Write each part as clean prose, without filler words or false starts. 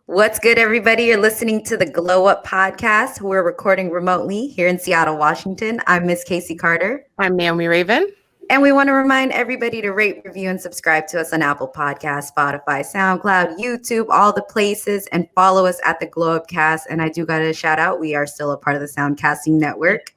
What's good, everybody? You're listening to the Glow Up podcast. We're recording remotely here in Seattle, Washington. I'm Miss Casey Carter. I'm Naomi Raven. And we want to remind everybody to rate, review, and subscribe to us on Apple Podcasts, Spotify, SoundCloud, YouTube, all the places, and follow us at the Glow Upcast. And I do got to shout out, we are still a part of the Soundcasting Network.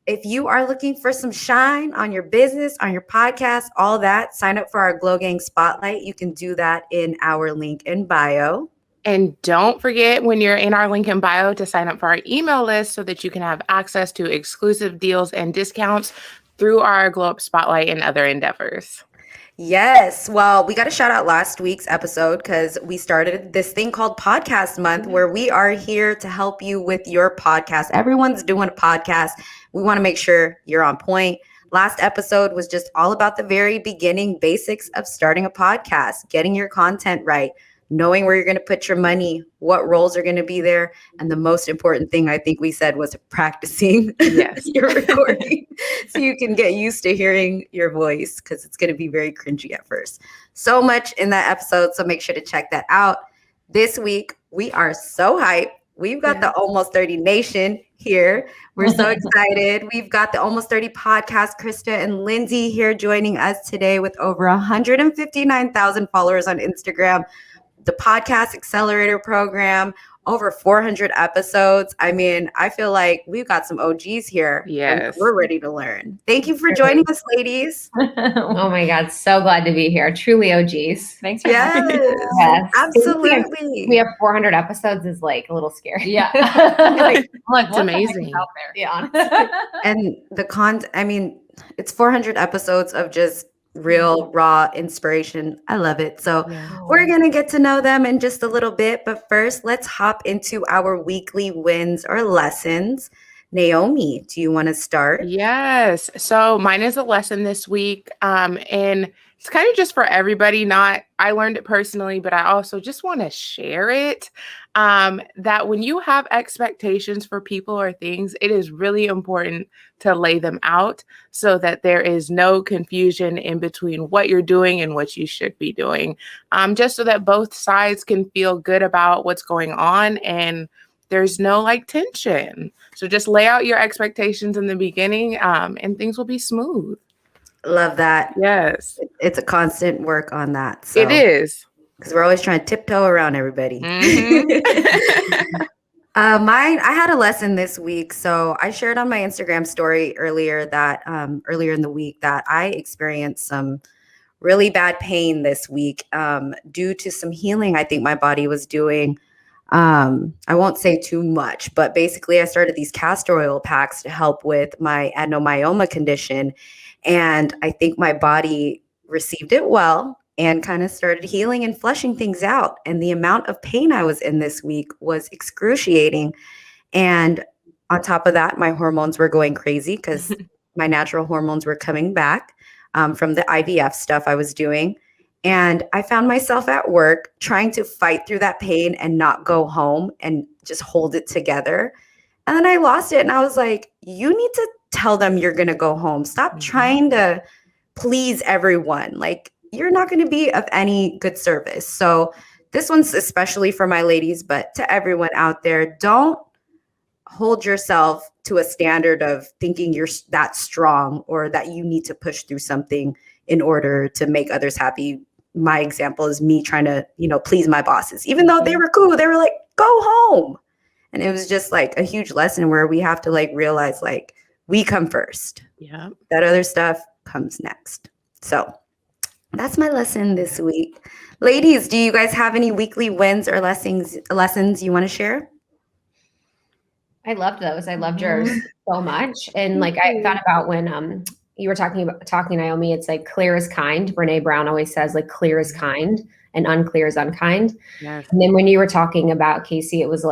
If you are looking for some shine on your business, on your podcast, all that, sign up for our Glow Gang Spotlight. You can do that in our link in bio. And don't forget when you're in our link in bio to sign up for our email list so that you can have access to exclusive deals and discounts through our Glow Up Spotlight and other endeavors. Yes. Well, we got to shout out last week's episode because we started this thing called Podcast Month where we are here to help you with your podcast. Everyone's doing a podcast. We want to make sure you're on point. Last episode was just all about the very beginning basics of starting a podcast, getting your content right, knowing where you're going to put your money, what roles are going to be there. And the most important thing I think we said was practicing your recording so you can get used to hearing your voice because it's going to be very cringy at first. So much in that episode. So make sure to check that out. This week, we are so hyped. We've got the Almost 30 Nation here. We're so excited. We've got the Almost 30 podcast, Krista and Lindsey here joining us today with over 159,000 followers on Instagram. The Podcast Accelerator Program, over 400 episodes. I mean, I feel like we've got some OGs here. Yes. We're ready to learn. Thank you for joining us, ladies. Oh my God. So glad to be here. Truly OGs. Thanks for having us. Yes, absolutely. We have 400 episodes is like a little scary. Yeah. like, it's amazing. Out there. Yeah, honestly. And it's 400 episodes of just real raw inspiration. I love it. So we're going to get to know them in just a little bit. But first, let's hop into our weekly wins or lessons. Naomi, do you want to start? Yes. So mine is a lesson this week. And it's kind of just for everybody. I learned it personally, but I also just want to share it. That when you have expectations for people or things, it is really important to lay them out so that there is no confusion in between what you're doing and what you should be doing. Just so that both sides can feel good about what's going on and there's no tension. So just lay out your expectations in the beginning and things will be smooth. Love that. Yes. It's a constant work on that. So. It is. Because we're always trying to tiptoe around everybody. Mm-hmm. I had a lesson this week. So I shared on my Instagram story earlier in the week that I experienced some really bad pain this week due to some healing I think my body was doing. I won't say too much, but basically I started these castor oil packs to help with my adenomyoma condition. And I think my body received it well and kind of started healing and flushing things out. And the amount of pain I was in this week was excruciating. And on top of that, my hormones were going crazy because my natural hormones were coming back from the IVF stuff I was doing. And I found myself at work trying to fight through that pain and not go home and just hold it together. And then I lost it. And I was like, you need to tell them you're going to go home. Stop trying to please everyone. You're not going to be of any good service. So this one's especially for my ladies, but to everyone out there, don't hold yourself to a standard of thinking you're that strong or that you need to push through something in order to make others happy. My example is me trying to, please my bosses, even though they were cool. They were like, go home. And it was just a huge lesson where we have to realize we come first. Yeah. That other stuff comes next. So that's my lesson this week. Ladies, do you guys have any weekly wins or lessons you want to share? I loved those. I loved yours so much. And I thought about when you were talking Naomi, it's clear is kind. Brene Brown always says clear is kind and unclear is unkind. Yes. And then when you were talking about Casey, it was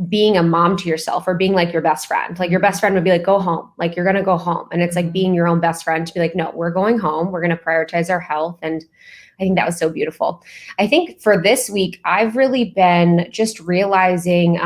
being a mom to yourself or being your best friend. Your best friend would be go home. You're going to go home. And it's being your own best friend to be no, we're going home. We're going to prioritize our health. And I think that was so beautiful. I think for this week, I've really been just realizing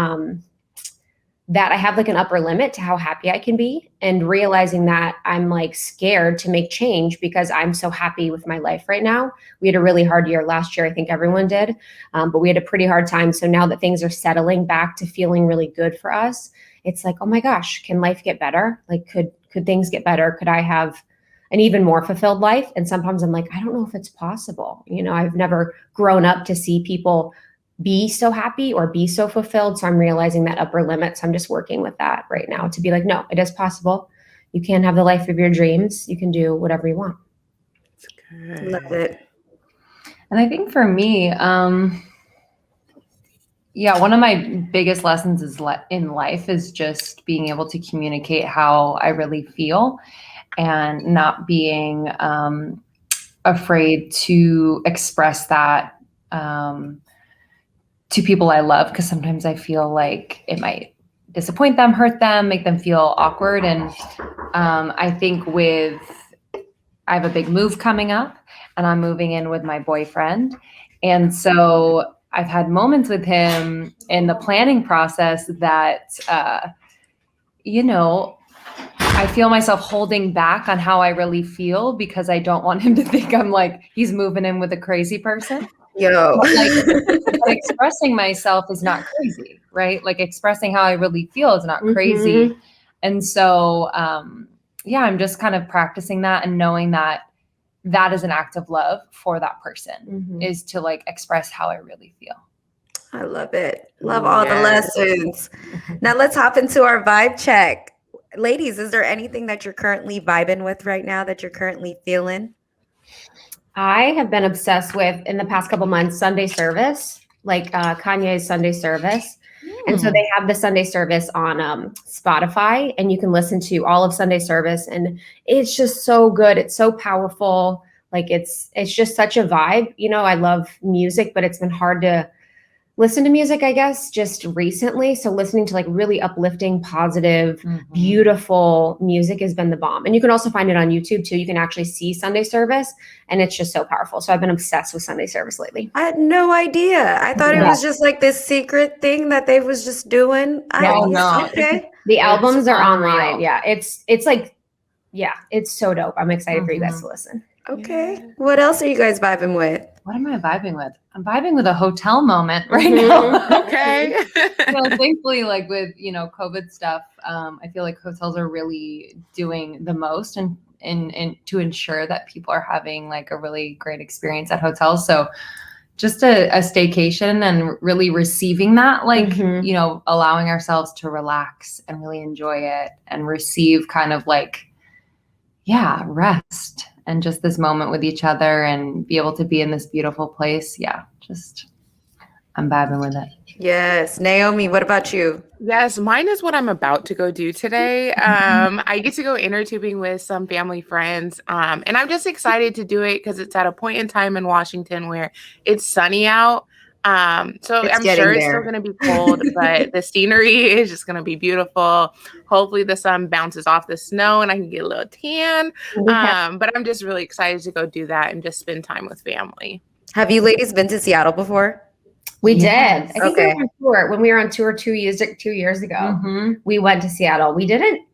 that I have like an upper limit to how happy I can be, and realizing that I'm like scared to make change because I'm so happy with my life right now. We had a really hard year last year. I think everyone did, but we had a pretty hard time. So now that things are settling back to feeling really good for us, it's like, oh my gosh, can life get better? Like, could things get better? Could I have an even more fulfilled life? And sometimes I'm like, I don't know if it's possible. You know, I've never grown up to see people be so happy or be so fulfilled. So I'm realizing that upper limit. So I'm just working with that right now to be like, no, it is possible. You can have the life of your dreams. You can do whatever you want. Love it. And I think for me, one of my biggest lessons in life is just being able to communicate how I really feel and not being afraid to express that to people I love, because sometimes I feel like it might disappoint them, hurt them, make them feel awkward. And I think I have a big move coming up, and I'm moving in with my boyfriend. And so I've had moments with him in the planning process that, I feel myself holding back on how I really feel because I don't want him to think I'm like, he's moving in with a crazy person. Yo. But expressing myself is not crazy, right? Like expressing how I really feel is not crazy. Mm-hmm. And so, I'm just kind of practicing that and knowing that that is an act of love for that person, is to like express how I really feel. I love it. Love all the lessons. Now let's hop into our vibe check. Ladies, is there anything that you're currently vibing with right now that you're currently feeling? I have been obsessed with, in the past couple months, Sunday service, like Kanye's Sunday service. And so they have the Sunday service on Spotify, and you can listen to all of Sunday service, and it's just so good. It's so powerful. Like it's just such a vibe. You know, I love music, but it's been hard to listen to music, I guess, just recently. So listening to like really uplifting, positive, beautiful music has been the bomb. And you can also find it on YouTube too. You can actually see Sunday service, and it's just so powerful. So I've been obsessed with Sunday service lately. I had no idea. I thought it was just like this secret thing that they was just doing. No. Okay. The albums are online. Yeah. It's like, it's so dope. I'm excited for you guys to listen. Okay. Yeah. What else are you guys vibing with? What am I vibing with? I'm vibing with a hotel moment right now. Okay. Thankfully, like with, COVID stuff, I feel like hotels are really doing the most and to ensure that people are having like a really great experience at hotels. So just a staycation and really receiving that, like, allowing ourselves to relax and really enjoy it and receive kind of like, rest. And just this moment with each other and be able to be in this beautiful place. Yeah, I'm vibing with it. Yes. Naomi, what about you? Yes, mine is what I'm about to go do today. I get to go inner tubing with some family friends. And I'm just excited to do it because it's at a point in time in Washington where it's sunny out. So I'm sure it's still going to be cold, but the scenery is just going to be beautiful. Hopefully the sun bounces off the snow and I can get a little tan. But I'm just really excited to go do that and just spend time with family. Have you ladies been to Seattle before? We did. I think we were on tour. When we were on tour 2 years ago, we went to Seattle.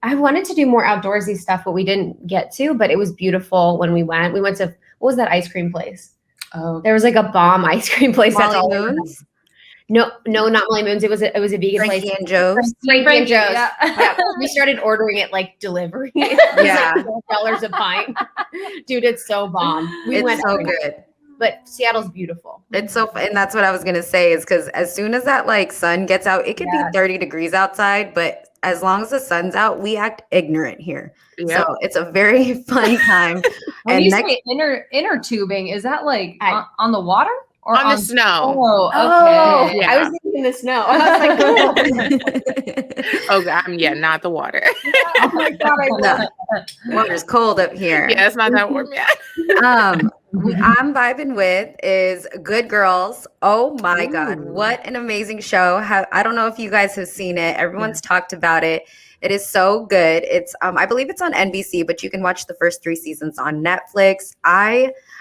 I wanted to do more outdoorsy stuff, but we didn't get to, but it was beautiful when we went. We went to, what was that ice cream place? Oh, there was like a bomb ice cream place. Molly Moon's? No, not Molly Moon's. It was a vegan Frankie place. And Joe's. Frankie and Joe's. Yeah. We started ordering it like delivery. Yeah. Like $12 a pint. Dude, it's so bomb. It's so good. But Seattle's beautiful. It's so fun. And that's what I was going to say is because as soon as that like sun gets out, it could be 30 degrees outside, but as long as the sun's out, we act ignorant here. Yep. So it's a very fun time. When you say inner tubing, is that like on the water? Or on the snow. Oh, okay. Yeah. I was thinking the snow. I was like, not the water. Oh my God, water's cold up here. Yeah, it's not that warm yet. I'm vibing with is Good Girls. Oh my God, what an amazing show. I don't know if you guys have seen it. Everyone's talked about it. It is so good. It's I believe it's on NBC, but you can watch the first 3 seasons on Netflix.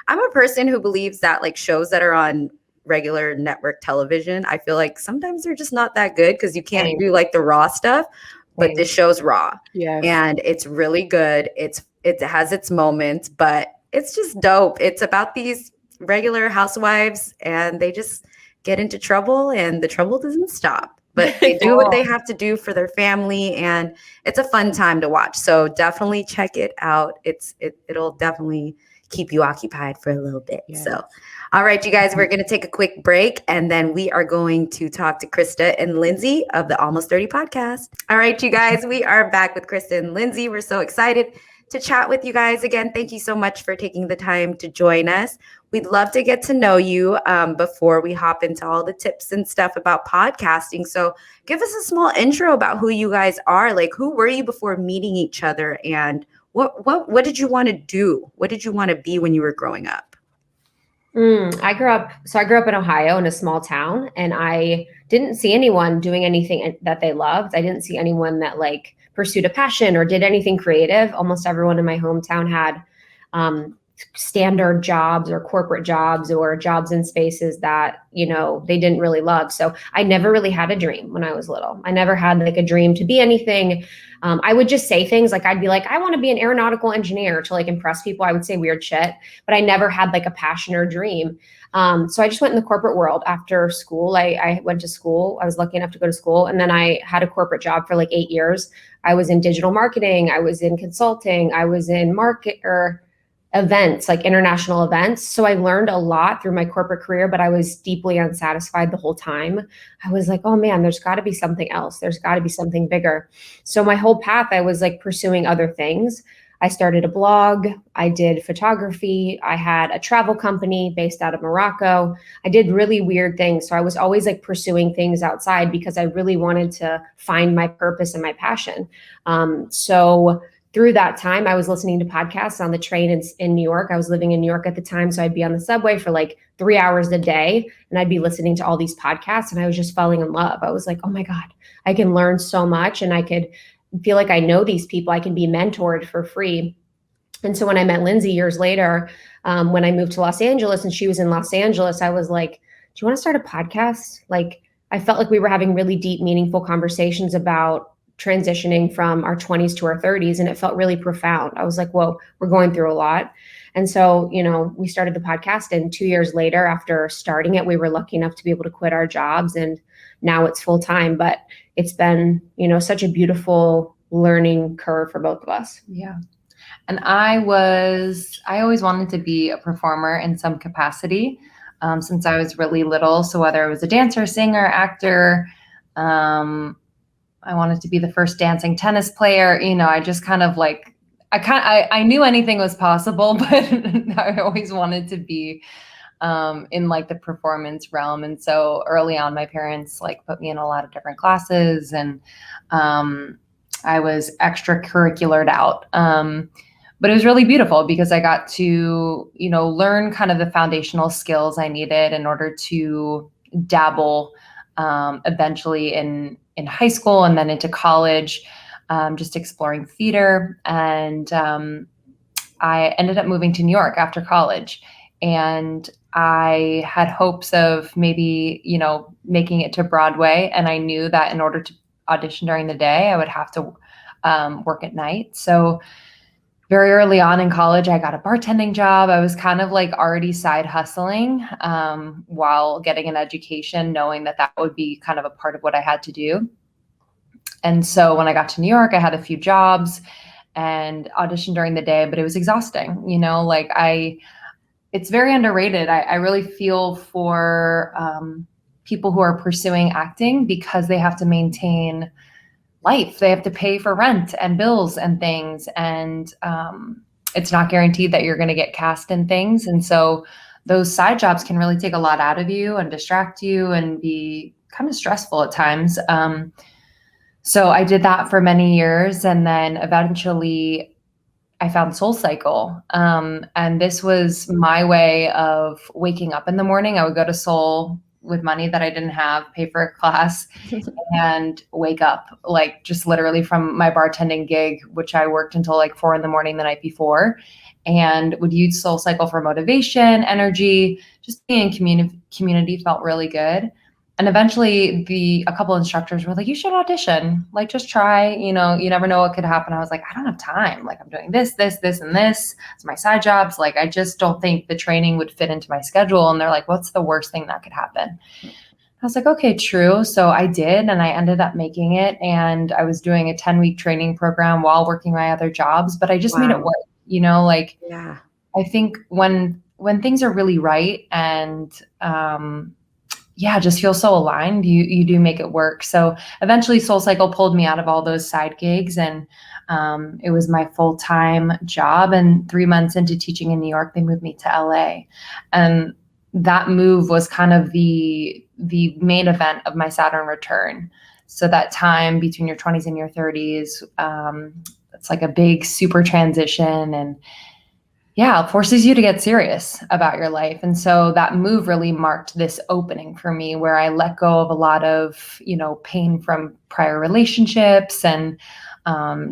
I'm a person who believes that like shows that are on regular network television. I feel like sometimes they're just not that good because you can't Same. do like the raw stuff, but Same. this show's raw. Yes. And it's really good. It has its moments, but it's just dope. It's about these regular housewives and they just get into trouble and the trouble doesn't stop. But they do what they have to do for their family, and it's a fun time to watch. So definitely check it out. It'll definitely keep you occupied for a little bit. Yes. So, all right, you guys, we're going to take a quick break, and then we are going to talk to Krista and Lindsey of the Almost 30 podcast. All right, you guys, we are back with Krista and Lindsey. We're so excited to chat with you guys again. Thank you so much for taking the time to join us. We'd love to get to know you before we hop into all the tips and stuff about podcasting. So give us a small intro about who you guys are. Like, who were you before meeting each other, and what did you want to do? What did you want to be when you were growing up? I grew up in Ohio in a small town, and I didn't see anyone doing anything that they loved. I didn't see anyone that like pursued a passion or did anything creative. Almost everyone in my hometown had standard jobs or corporate jobs or jobs in spaces that, you know, they didn't really love. So I never really had a dream when I was little. I never had like a dream to be anything. I would just say things like, I'd be like, I want to be an aeronautical engineer to like impress people. I would say weird shit, but I never had like a passion or dream. So I just went in the corporate world after school. I went to school. I was lucky enough to go to school. And then I had a corporate job for like 8 years. I was in digital marketing. I was in consulting. I was in events, like international events. So I learned a lot through my corporate career, but I was deeply unsatisfied the whole time. I was like, oh man, there's got to be something else. There's got to be something bigger. So my whole path, I was like pursuing other things. I started a blog. I did photography. I had a travel company based out of Morocco. I did really weird things. So I was always like pursuing things outside because I really wanted to find my purpose and my passion. So through that time, I was listening to podcasts on the train in New York. I was living in New York at the time. So I'd be on the subway for like 3 hours a day and I'd be listening to all these podcasts and I was just falling in love. I was like, oh my God, I can learn so much and I could feel like I know these people. I can be mentored for free. And so when I met Lindsey years later, when I moved to Los Angeles and she was in Los Angeles, I was like, do you want to start a podcast? Like, I felt like we were having really deep, meaningful conversations about transitioning from our 20s to our 30s. And it felt really profound. I was like, whoa, we're going through a lot. And so, you know, we started the podcast and 2 years later after starting it, we were lucky enough to be able to quit our jobs and now it's full time, but it's been, you know, such a beautiful learning curve for both of us. Yeah. And I always wanted to be a performer in some capacity since I was really little. So whether I was a dancer, singer, actor, I wanted to be the first dancing tennis player. You know, I just kind of like, I knew anything was possible, but I always wanted to be in like the performance realm. And so early on, my parents like put me in a lot of different classes and I was extracurricular out. But it was really beautiful because I got to, you know, learn kind of the foundational skills I needed in order to dabble eventually in high school and then into college, just exploring theater. And I ended up moving to New York after college. And I had hopes of maybe, you know, making it to Broadway. And I knew that in order to audition during the day, I would have to work at night. So very early on in college, I got a bartending job. I was kind of like already side hustling while getting an education, knowing that that would be kind of a part of what I had to do. And so when I got to New York, I had a few jobs and auditioned during the day, but it was exhausting. You know, like it's very underrated. I really feel for people who are pursuing acting because they have to maintain life. They have to pay for rent and bills and things. And it's not guaranteed that you're going to get cast in things. And so those side jobs can really take a lot out of you and distract you and be kind of stressful at times. So I did that for many years. And then eventually I found Soul Cycle. And this was my way of waking up in the morning. I would go to Soul with money that I didn't have, pay for a class and wake up like just literally from my bartending gig, which I worked until like 4 a.m. the night before. and would use SoulCycle for motivation, energy, just being in community felt really good. And eventually a couple instructors were like, you should audition, like just try, you never know what could happen. I was like, I don't have time. Like I'm doing this, and this. It's my side jobs. Like, I just don't think the training would fit into my schedule. And they're like, what's the worst thing that could happen? I was like, okay, true. So I did, and I ended up making it. And I was doing a 10-week training program while working my other jobs, but I just made it work, Yeah. I think when things are really right and, just feel so aligned, you do make it work. So eventually SoulCycle pulled me out of all those side gigs, and it was my full-time job. And 3 months into teaching in New York, they moved me to LA. And that move was kind of the main event of my Saturn return. So that time between your 20s and your 30s, it's like a big super transition, and it forces you to get serious about your life. And so that move really marked this opening for me, where I let go of a lot of, pain from prior relationships and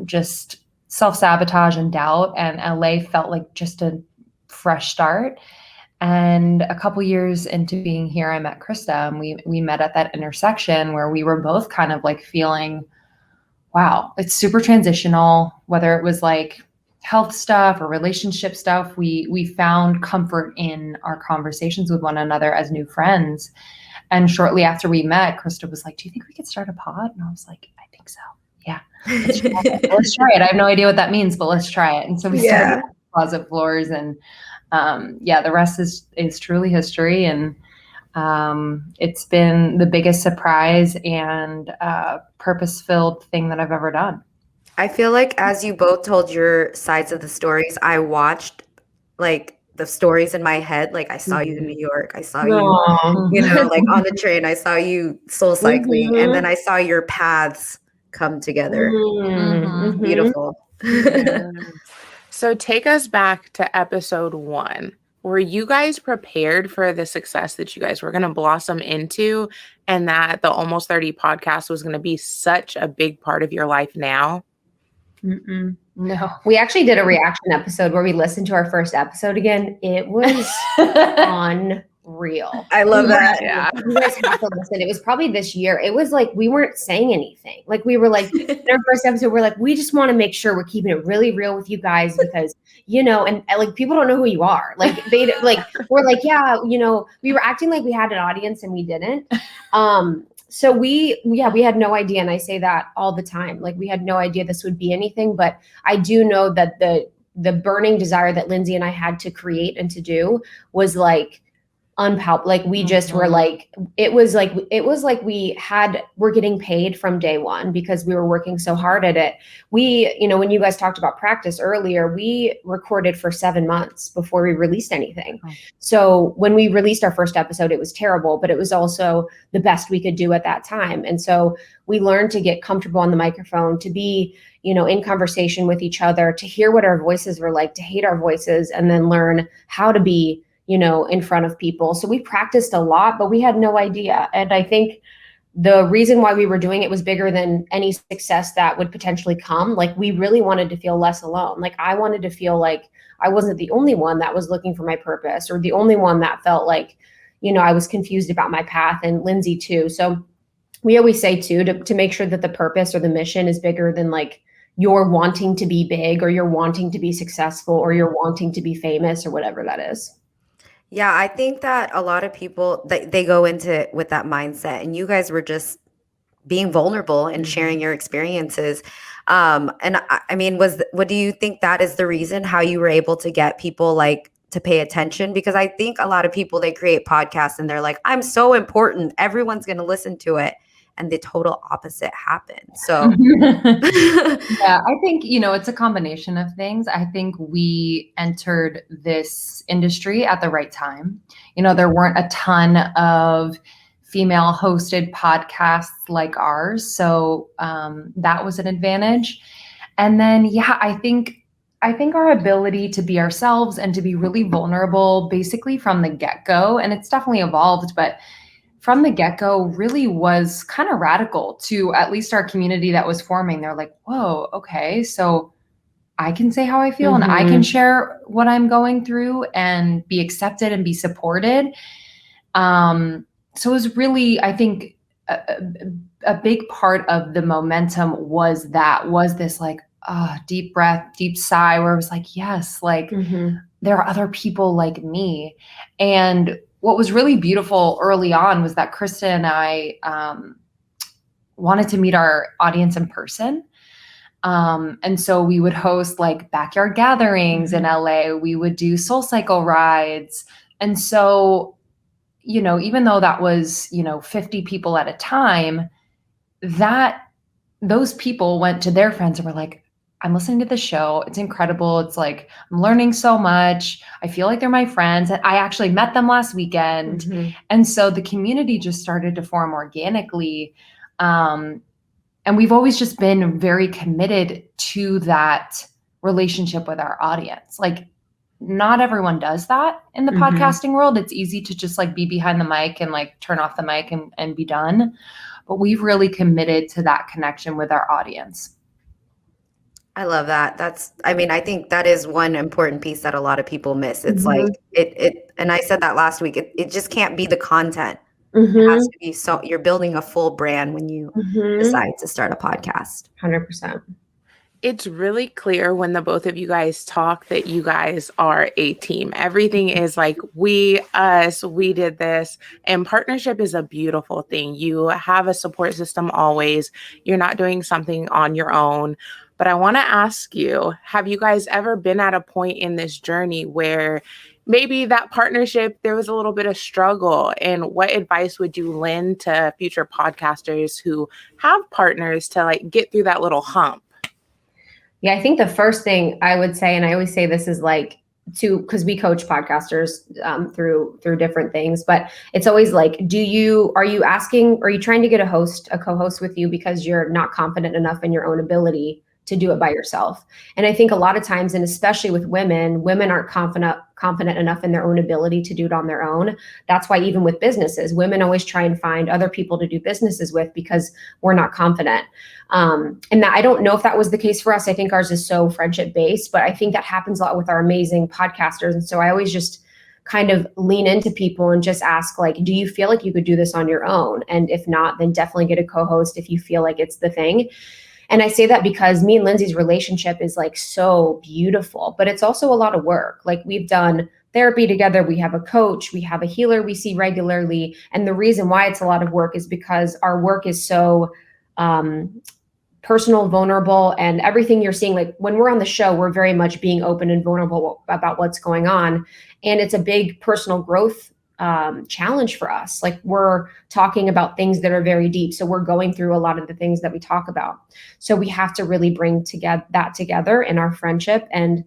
just self-sabotage and doubt. And LA felt like just a fresh start. And a couple years into being here, I met Krista, and we met at that intersection where we were both kind of like feeling, wow, it's super transitional, whether it was like health stuff or relationship stuff. We found comfort in our conversations with one another as new friends. And shortly after we met, Krista was like, do you think we could start a pod? And I was like, I think so. Yeah, let's try it. I have no idea what that means, but let's try it. And so we started Closet Floors, and the rest is truly history. And it's been the biggest surprise and purpose-filled thing that I've ever done. I feel like as you both told your sides of the stories, I watched like the stories in my head. Like I saw you in New York. I saw you, like on the train. I saw you soul cycling. And then I saw your paths come together. Mm-hmm. Beautiful. So take us back to episode 1. Were you guys prepared for the success that you guys were going to blossom into, and that the Almost 30 podcast was going to be such a big part of your life now? Mm-mm. No. We actually did a reaction episode where we listened to our first episode again. It was unreal. I love that. Yeah. You guys have to listen. It was probably this year. It was like we weren't saying anything. Like we were like in our first episode, we're like, we just want to make sure we're keeping it really real with you guys because, and like people don't know who you are. Like they like we're like, we were acting like we had an audience and we didn't. So we had no idea. And I say that all the time. Like we had no idea this would be anything, but I do know that the burning desire that Lindsey and I had to create and to do was like unpalpable. Like we just were like, it was like we're getting paid from day one because we were working so hard at it. We, when you guys talked about practice earlier, we recorded for 7 months before we released anything. Oh. So when we released our first episode, it was terrible, but it was also the best we could do at that time. And so we learned to get comfortable on the microphone, to be, in conversation with each other, to hear what our voices were like, to hate our voices, and then learn how to be in front of people. So we practiced a lot, but we had no idea. And I think the reason why we were doing it was bigger than any success that would potentially come. Like we really wanted to feel less alone. Like I wanted to feel like I wasn't the only one that was looking for my purpose, or the only one that felt like, I was confused about my path, and Lindsey too. So we always say too, to make sure that the purpose or the mission is bigger than like you're wanting to be big, or you're wanting to be successful, or you're wanting to be famous, or whatever that is. Yeah, I think that a lot of people, they go into it with that mindset, and you guys were just being vulnerable and sharing your experiences. And I mean, what do you think that is the reason how you were able to get people like to pay attention? Because I think a lot of people, they create podcasts and they're like, I'm so important, everyone's going to listen to it. And the total opposite happened. So yeah, I think, it's a combination of things. I think we entered this industry at the right time. There weren't a ton of female hosted podcasts like ours. So that was an advantage. And then, I think our ability to be ourselves and to be really vulnerable basically from the get-go, and it's definitely evolved, but from the get-go really was kind of radical to at least our community that was forming. They're like, whoa, okay, so I can say how I feel and I can share what I'm going through and be accepted and be supported. So it was really, I think, a big part of the momentum was this like, deep breath, deep sigh, where it was like, yes, like there are other people like me. And what was really beautiful early on was that Krista and I wanted to meet our audience in person. And so we would host like backyard gatherings in LA. We would do Soul Cycle rides. And so, even though that was, 50 people at a time, those people went to their friends and were like, I'm listening to the show. It's incredible. It's like, I'm learning so much. I feel like they're my friends. And I actually met them last weekend. And so the community just started to form organically. And we've always just been very committed to that relationship with our audience. Like, not everyone does that in the podcasting world. It's easy to just like be behind the mic and like turn off the mic and be done. But we've really committed to that connection with our audience. I love that. I think that is one important piece that a lot of people miss. It's like and I said that last week, it just can't be the content. It has to be, so you're building a full brand when you decide to start a podcast. 100%. It's really clear when the both of you guys talk that you guys are a team. Everything is like we did this, and partnership is a beautiful thing. You have a support system always. You're not doing something on your own. But I want to ask you, have you guys ever been at a point in this journey where maybe that partnership, there was a little bit of struggle? And what advice would you lend to future podcasters who have partners to like get through that little hump? Yeah, I think the first thing I would say, and I always say this is like because we coach podcasters through different things, but it's always like, are you trying to get a co-host with you because you're not confident enough in your own ability to do it by yourself? And I think a lot of times, and especially with women aren't confident enough in their own ability to do it on their own. That's why even with businesses, women always try and find other people to do businesses with because we're not confident. And that, I don't know if that was the case for us. I think ours is so friendship based, but I think that happens a lot with our amazing podcasters. And so I always just kind of lean into people and just ask, like, do you feel like you could do this on your own? And if not, then definitely get a co-host if you feel like it's the thing. And I say that because me and Lindsey's relationship is like so beautiful, but it's also a lot of work. Like, we've done therapy together. We have a coach, we have a healer we see regularly. And the reason why it's a lot of work is because our work is so personal, vulnerable, and everything you're seeing, like when we're on the show, we're very much being open and vulnerable about what's going on. And it's a big personal growth challenge for us. Like, we're talking about things that are very deep. So we're going through a lot of the things that we talk about. So we have to really bring that together in our friendship. And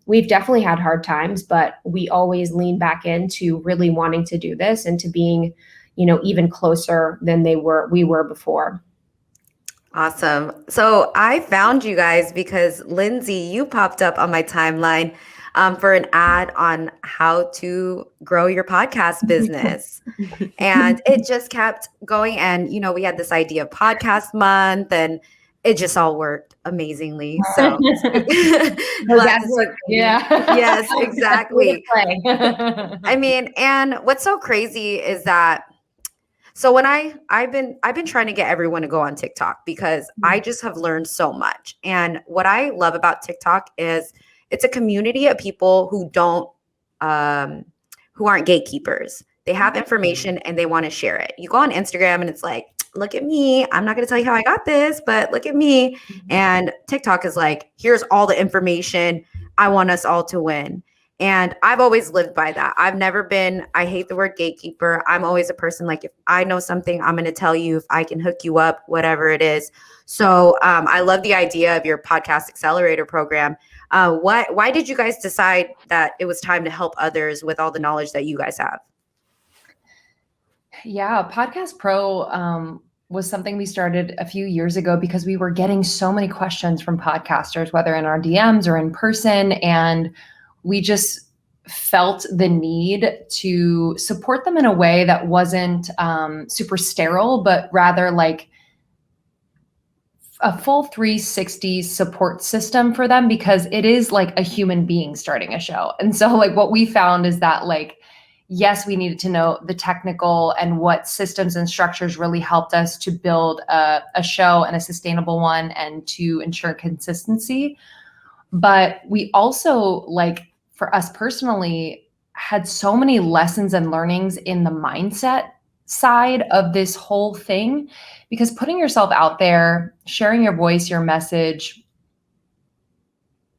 we've definitely had hard times, but we always lean back into really wanting to do this and to being, even closer than we were before. Awesome. So I found you guys because Lindsey, you popped up on my timeline for an ad on how to grow your podcast business. And it just kept going. And, we had this idea of podcast month, and it just all worked amazingly. So yes, exactly. And what's so crazy is that, so when I've been trying to get everyone to go on TikTok because I just have learned so much. And what I love about TikTok is it's a community of people who aren't gatekeepers. They have information and they want to share it. You go on Instagram and it's like, look at me. I'm not going to tell you how I got this, but look at me. And TikTok is like, here's all the information. I want us all to win. And I've always lived by that. I hate the word gatekeeper. I'm always a person, like, if I know something, I'm going to tell you, if I can hook you up, whatever it is. So I love the idea of your podcast accelerator program. Why did you guys decide that it was time to help others with all the knowledge that you guys have? Yeah, Podcast Pro was something we started a few years ago because we were getting so many questions from podcasters, whether in our DMs or in person. And we just felt the need to support them in a way that wasn't super sterile, but rather like a full 360 support system for them, because it is like a human being starting a show. And so like what we found is that like, yes, we needed to know the technical and what systems and structures really helped us to build a show, and a sustainable one, and to ensure consistency. But we also, like, for us personally, had so many lessons and learnings in the mindset side of this whole thing, because putting yourself out there, sharing your voice, your message,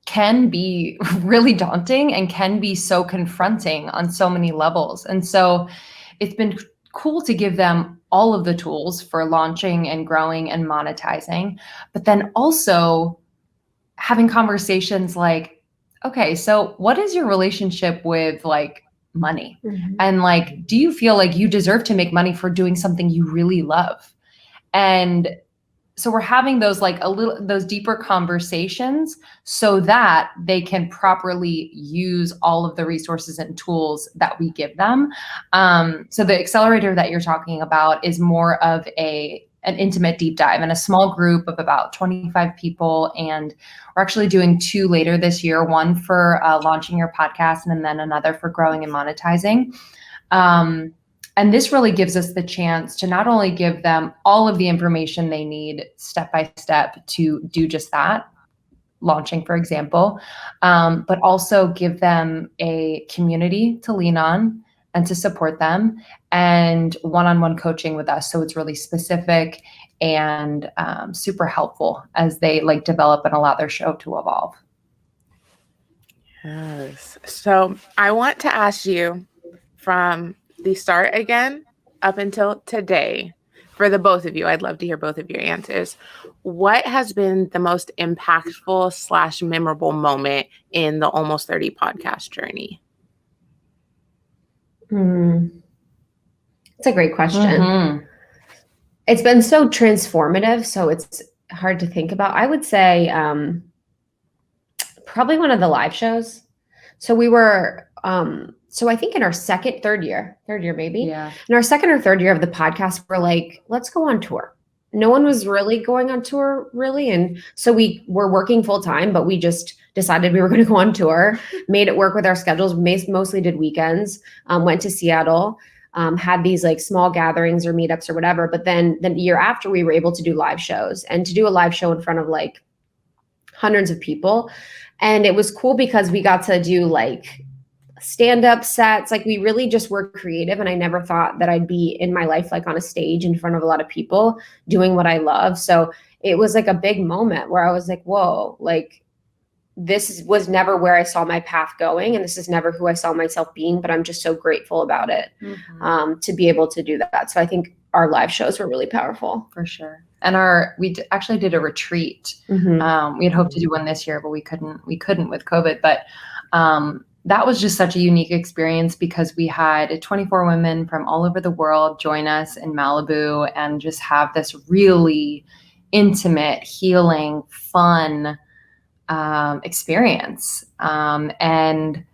can be really daunting and can be so confronting on so many levels. And so it's been cool to give them all of the tools for launching and growing and monetizing, but then also having conversations like, okay, so what is your relationship with like money? Mhm. And like, do you feel like you deserve to make money for doing something you really love? And so we're having those like those deeper conversations so that they can properly use all of the resources and tools that we give them. So the accelerator that you're talking about is more of an intimate deep dive in a small group of about 25 people. And we're actually doing 2 later this year, one for launching your podcast, and then another for growing and monetizing. And this really gives us the chance to not only give them all of the information they need step by step to do just that, launching, for example, but also give them a community to lean on and to support them, and one-on-one coaching with us. So it's really specific and super helpful as they like develop and allow their show to evolve. Yes. So I want to ask you, from the start again up until today, for the both of you, I'd love to hear both of your answers. What has been the most impactful / memorable moment in the Almost 30 podcast journey? It's a great question. Mm-hmm. It's been so transformative, so it's hard to think about. I would say probably one of the live shows. So we were, so I think in our third year maybe. Yeah. In our second or third year of the podcast, we're like, let's go on tour. No one was really going on tour, really. And so we were working full time, but we just decided we were going to go on tour, made it work with our schedules, mostly did weekends, went to Seattle, had these like small gatherings or meetups or whatever. But then the year after, we were able to do live shows, and to do a live show in front of like hundreds of people. And it was cool because we got to do like stand-up sets. Like we really just were creative. And I never thought that I'd be in my life, like on a stage in front of a lot of people doing what I love. So it was like a big moment where I was like, whoa, like this was never where I saw my path going. And this is never who I saw myself being, but I'm just so grateful about it, to be able to do that. So I think our live shows were really powerful. For sure. And we actually did a retreat. Mm-hmm. We had hoped to do one this year, but we couldn't with COVID. But that was just such a unique experience, because we had 24 women from all over the world join us in Malibu and just have this really intimate, healing, fun experience. And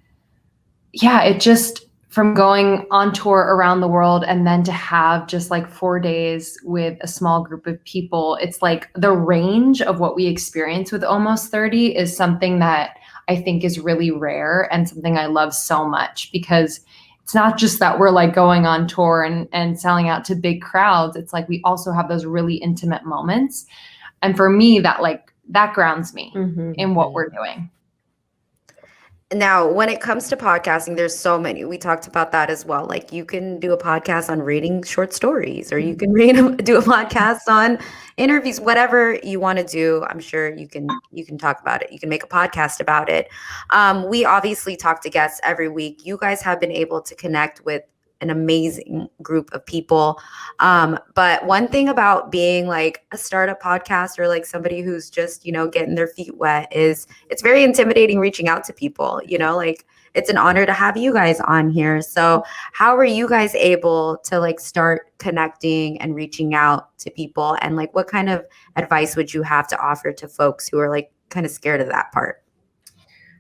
yeah, it just, from going on tour around the world and then to have just like 4 days with a small group of people, it's like the range of what we experience with Almost 30 is something that I think is really rare, and something I love so much, because it's not just that we're like going on tour and selling out to big crowds. It's like we also have those really intimate moments. And for me, that grounds me in what we're doing. Now, when it comes to podcasting, there's so many. We talked about that as well. Like you can do a podcast on reading short stories, or you can do a podcast on interviews, whatever you want to do. I'm sure you can talk about it. You can make a podcast about it. We obviously talk to guests every week. You guys have been able to connect with an amazing group of people. But one thing about being like a startup podcast, or like somebody who's just, getting their feet wet, is it's very intimidating reaching out to people, like it's an honor to have you guys on here. So how are you guys able to like start connecting and reaching out to people? And like, what kind of advice would you have to offer to folks who are like kind of scared of that part?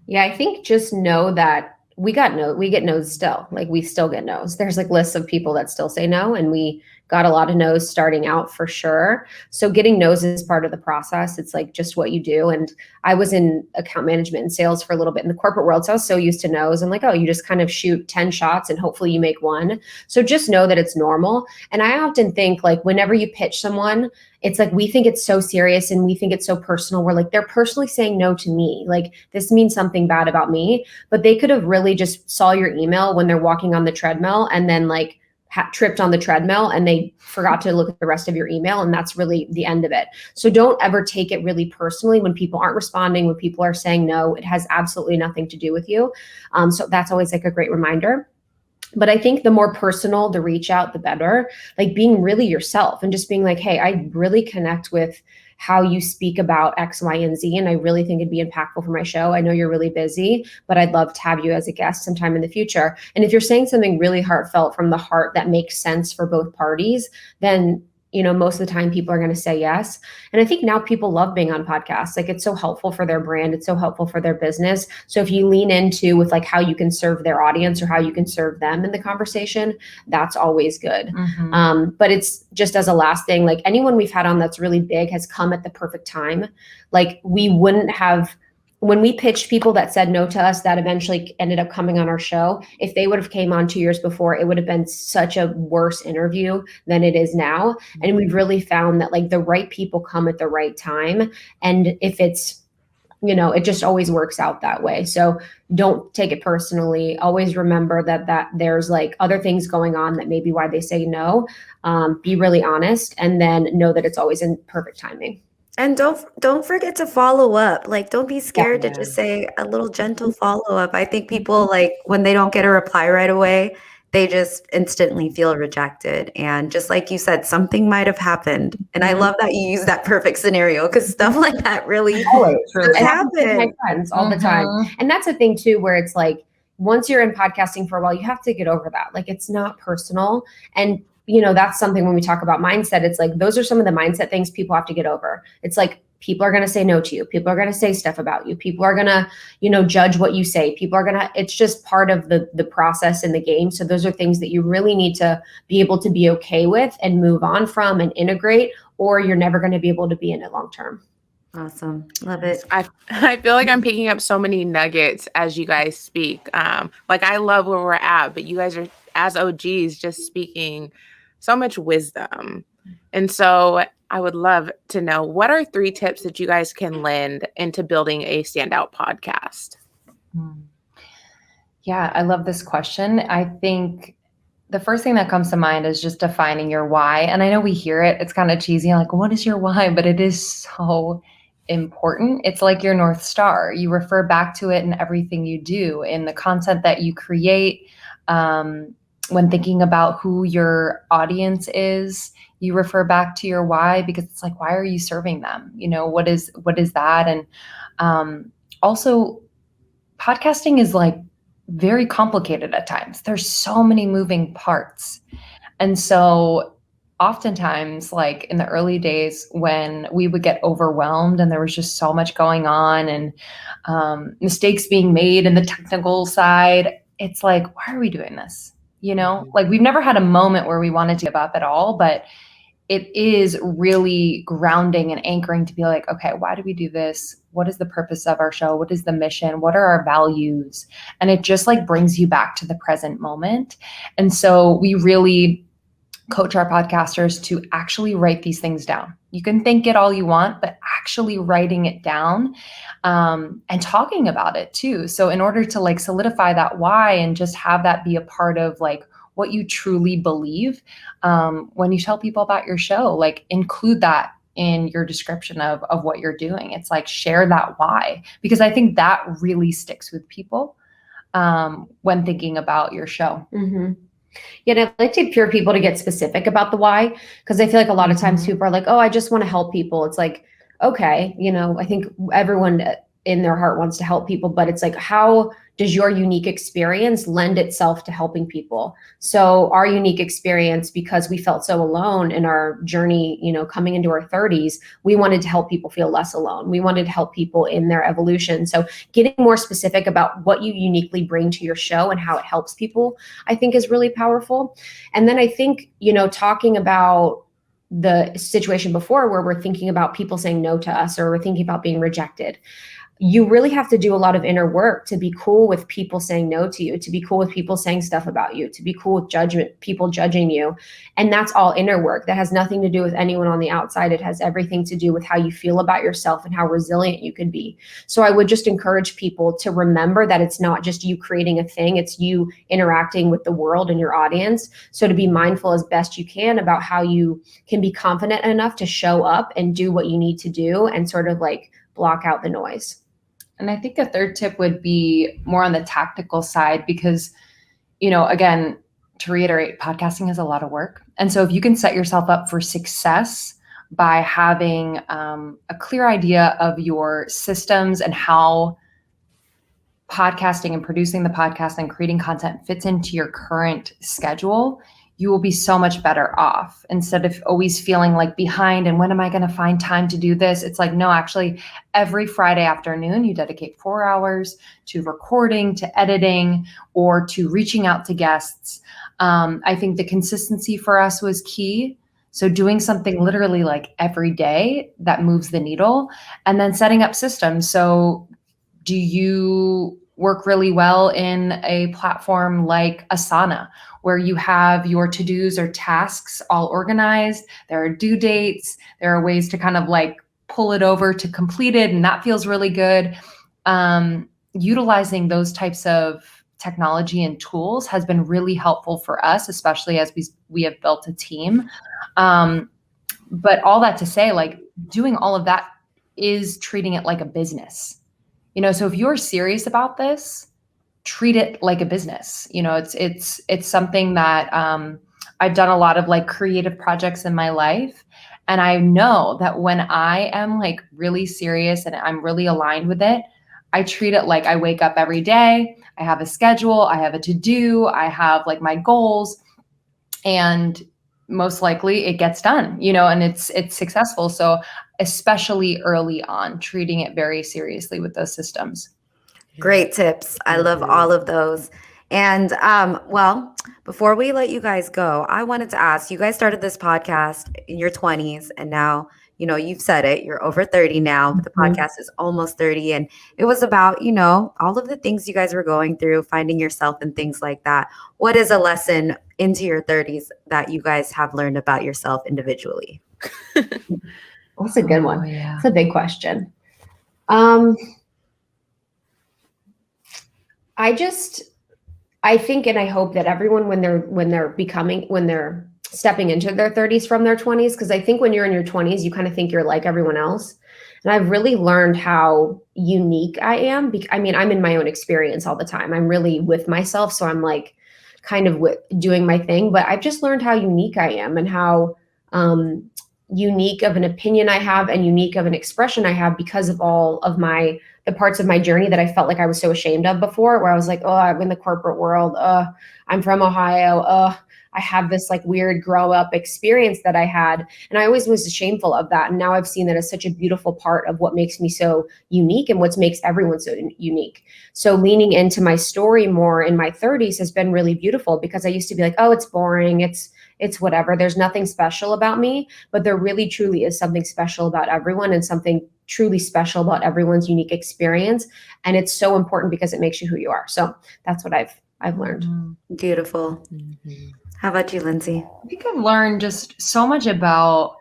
Yeah, I think just know that we get no's still. Like we still get no's. There's like lists of people that still say no, and we got a lot of no's starting out for sure. So getting no's is part of the process. It's like just what you do. And I was in account management and sales for a little bit in the corporate world. So I was so used to no's and like, oh, you just kind of shoot 10 shots and hopefully you make one. So just know that it's normal. And I often think like whenever you pitch someone, it's like we think it's so serious and we think it's so personal. We're like, they're personally saying no to me. Like this means something bad about me. But they could have really just saw your email when they're walking on the treadmill and then like tripped on the treadmill and they forgot to look at the rest of your email. And that's really the end of it. So don't ever take it really personally when people aren't responding, when people are saying no. It has absolutely nothing to do with you. So that's always like a great reminder. But I think the more personal the reach out, the better, like being really yourself and just being like, hey, I really connect with how you speak about X, Y, and Z. And I really think it'd be impactful for my show. I know you're really busy, but I'd love to have you as a guest sometime in the future. And if you're saying something really heartfelt from the heart that makes sense for both parties, then most of the time people are going to say yes. And I think now people love being on podcasts. Like it's so helpful for their brand. It's so helpful for their business. So if you lean into with like how you can serve their audience or how you can serve them in the conversation, that's always good. Mm-hmm. But it's just as a last thing, like anyone we've had on that's really big has come at the perfect time. Like we wouldn't have, when we pitched people that said no to us that eventually ended up coming on our show, if they would have came on 2 years before, it would have been such a worse interview than it is now. And we've really found that like the right people come at the right time. And if it's, it just always works out that way. So don't take it personally. Always remember that there's like other things going on that may be why they say no. Be really honest and then know that it's always in perfect timing. And don't forget to follow up. Like, don't be scared to just say a little gentle follow up. I think people like when they don't get a reply right away, they just instantly feel rejected. And just like you said, something might have happened. And I love that you use that perfect scenario because stuff like that really does happen. My friends all the time. And that's a thing too, where it's like, once you're in podcasting for a while, you have to get over that. Like it's not personal. And that's something when we talk about mindset, it's like, those are some of the mindset things people have to get over. It's like, people are going to say no to you. People are going to say stuff about you. People are going to, judge what you say. People are going to, it's just part of the process in the game. So those are things that you really need to be able to be okay with and move on from and integrate, or you're never going to be able to be in it long term. Awesome. Love it. I feel like I'm picking up so many nuggets as you guys speak. Like I love where we're at, but you guys are, as OGs, just speaking so much wisdom. And so I would love to know, what are 3 tips that you guys can lend into building a standout podcast? Yeah, I love this question. I think the first thing that comes to mind is just defining your why. And I know we hear it, it's kind of cheesy, like, what is your why? But it is so important. It's like your North Star. You refer back to it in everything you do, in the content that you create. When thinking about who your audience is, you refer back to your why, because it's like, why are you serving them? What is that? And also podcasting is like very complicated at times. There's so many moving parts. And so oftentimes, like in the early days when we would get overwhelmed and there was just so much going on and mistakes being made in the technical side, it's like, why are we doing this? Like we've never had a moment where we wanted to give up at all, but it is really grounding and anchoring to be like, okay, why do we do this? What is the purpose of our show? What is the mission? What are our values? And it just like brings you back to the present moment. And so we really coach our podcasters to actually write these things down. You can think it all you want, but actually writing it down and talking about it too. So in order to like solidify that why and just have that be a part of like what you truly believe, when you tell people about your show, like include that in your description of what you're doing. It's like, share that why, because I think that really sticks with people when thinking about your show. Mm-hmm. Yeah, and I'd like to hear people to get specific about the why, because I feel like a lot of times people are like, oh, I just want to help people. It's like, okay, I think everyone in their heart wants to help people, but it's like, how does your unique experience lend itself to helping people? So our unique experience, because we felt so alone in our journey, you know, coming into our 30s, we wanted to help people feel less alone. We wanted to help people in their evolution. So getting more specific about what you uniquely bring to your show and how it helps people, I think is really powerful. And then I think, you know, talking about the situation before where we're thinking about people saying no to us, or we're thinking about being rejected. You really have to do a lot of inner work to be cool with people saying no to you, to be cool with people saying stuff about you, to be cool with people judging you. And that's all inner work. That has nothing to do with anyone on the outside. It has everything to do with how you feel about yourself and how resilient you can be. So I would just encourage people to remember that it's not just you creating a thing, it's you interacting with the world and your audience. So to be mindful as best you can about how you can be confident enough to show up and do what you need to do and sort of like block out the noise. And I think a third tip would be more on the tactical side, because, you know, again, to reiterate, podcasting is a lot of work. And so if you can set yourself up for success by having a clear idea of your systems and how podcasting and producing the podcast and creating content fits into your current schedule, you will be so much better off, instead of always feeling like behind and when am I going to find time to do this? It's like, no, actually every Friday afternoon, you dedicate 4 hours to recording, to editing, or to reaching out to guests. I think the consistency for us was key. So doing something literally like every day that moves the needle, and then setting up systems. So do you work really well in a platform like Asana, where you have your to-dos or tasks all organized? There are due dates. There are ways to kind of like pull it over to completed, and that feels really good. Utilizing those types of technology and tools has been really helpful for us, especially as we have built a team. But all that to say, like, doing all of that is treating it like a business. You know, so if you're serious about this, treat it like a business. You know, it's something that I've done a lot of like creative projects in my life. And I know that when I am like really serious and I'm really aligned with it, I treat it like I wake up every day, I have a schedule, I have a to-do, I have like my goals, and most likely it gets done, you know, and it's successful. So especially early on, treating it very seriously with those systems. Great tips. I love all of those. And well, before we let you guys go, I wanted to ask, you guys started this podcast in your 20s, and now, you know, you've said it, you're over 30 now, but the podcast is almost 30. And it was about, you know, all of the things you guys were going through, finding yourself and things like that. What is a lesson into your 30s that you guys have learned about yourself individually? That's a good one. Yeah. It's a big question. I think and I hope that everyone, when they're stepping into their 30s from their 20s, because I think when you're in your 20s, you kind of think you're like everyone else. And I've really learned how unique I am. I mean, I'm in my own experience all the time. I'm really with myself. So I'm like kind of doing my thing, but I've just learned how unique I am and how unique of an opinion I have and unique of an expression I have because of all of the parts of my journey that I felt like I was so ashamed of before, where I was like, oh, I'm in the corporate world. I'm from Ohio. I have this like weird grow up experience that I had. And I always was shameful of that. And now I've seen that as such a beautiful part of what makes me so unique and what makes everyone so unique. So leaning into my story more in my 30s has been really beautiful, because I used to be like, oh, it's boring. It's whatever. There's nothing special about me, but there really truly is something special about everyone, and something truly special about everyone's unique experience. And it's so important because it makes you who you are. So that's what I've learned. Beautiful. Mm-hmm. How about you, Lindsey? I think I've learned just so much about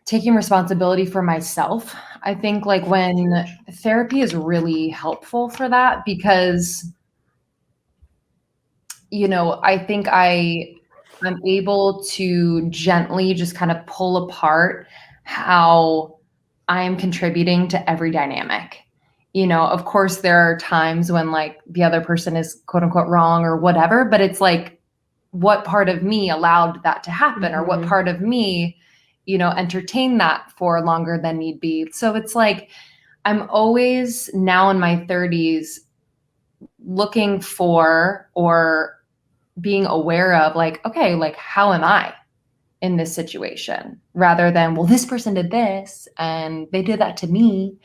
taking responsibility for myself. I think like when therapy is really helpful for that, because, you know, I think I'm able to gently just kind of pull apart how I am contributing to every dynamic. You know, of course, there are times when like the other person is quote unquote wrong or whatever, but it's like, what part of me allowed that to happen, or what part of me, you know, entertained that for longer than need be. So it's like, I'm always now in my 30s looking for or being aware of like, okay, like how am I in this situation, rather than, well, this person did this and they did that to me.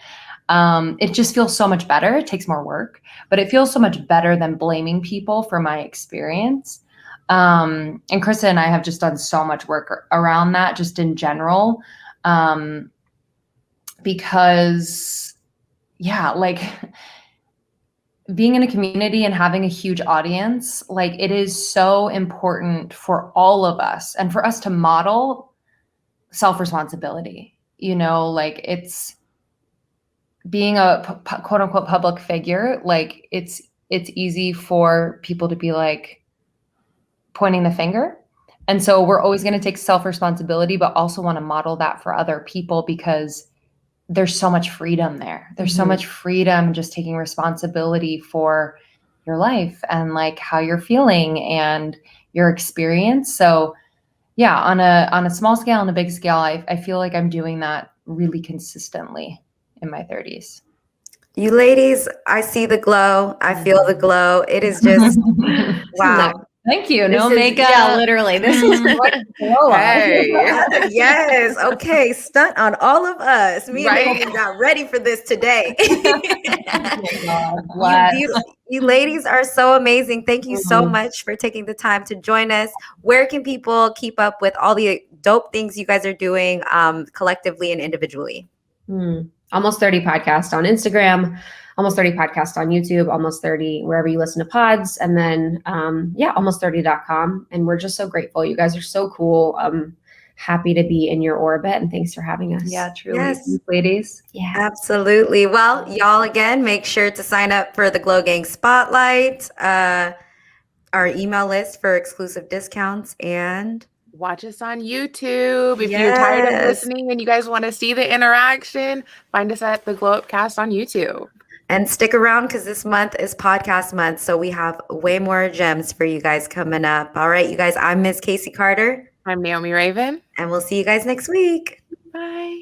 It just feels so much better. It takes more work, but it feels so much better than blaming people for my experience. And Krista and I have just done so much work around that just in general. Because yeah, like being in a community and having a huge audience, like it is so important for all of us and for us to model self-responsibility, like it's being a quote unquote public figure. Like it's easy for people to be like pointing the finger. And so we're always going to take self-responsibility, but also want to model that for other people because there's so much freedom there. There's so much freedom just taking responsibility for your life and like how you're feeling and your experience. So yeah, on a small scale and a big scale, I feel like I'm doing that really consistently in my 30s. You ladies, I see the glow. I feel the glow. It is just wow. Thank you. This No is- makeup. Yeah, literally. This is what Hey. Yes. Okay. Stunt on all of us. Me and Right? Naomi got ready for this today. Bless. You ladies are so amazing. Thank you so much for taking the time to join us. Where can people keep up with all the dope things you guys are doing collectively and individually? Almost 30 podcast on Instagram, Almost 30 podcast on YouTube, Almost 30 wherever you listen to pods, and then almost30.com. And we're just so grateful. You guys are so cool. Happy to be in your orbit, and thanks for having us. Yeah, truly. Yes. Ladies. Yeah. Absolutely. Well, y'all, again, make sure to sign up for the Glow Gang Spotlight, our email list for exclusive discounts, and Watch us on YouTube. If you're tired of Yes. listening and you guys want to see the interaction, find us at the Glow Upcast on YouTube. And stick around because this month is podcast month. So we have way more gems for you guys coming up. All right, you guys, I'm Miss Casey Carter. I'm Naomi Raven. And we'll see you guys next week. Bye.